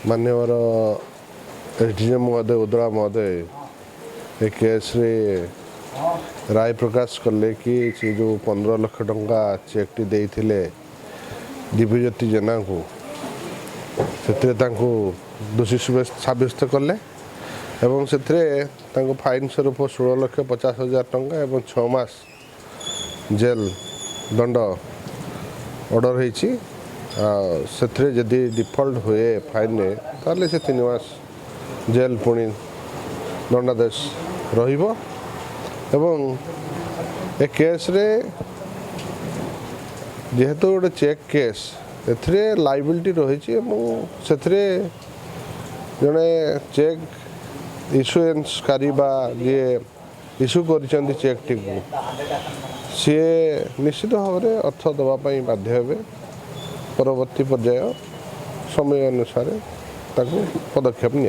मान्यवर एसडीएम महोदय उद्रा महोदय ए केस रे राय प्रकाश कले कि से जो 15 लाख टंका चेकटी देइथिले दिव्यज्योति जेना को से दोषी साब्यस्त कले एवं से फाइन स्वरूप 16,50,000 टंका एवं 6 मास जेल दंड ऑर्डर होती से जदि डिफॉल्ट हुए फाइन ने ताले से 3 मास जेल पुणी दंडादेश रहिबो एवं ए केस रे जेहेतु गोटे चेक केस एथिरे लाइबिलिटी रही से जड़े चेक इश्यूएंसकारी जी इश्यू कर चेक टी सी निश्चित भाव में अर्थ देवाई बाध्य हे परवर्ती पर्याय समय अनुसार पदक्षेप नि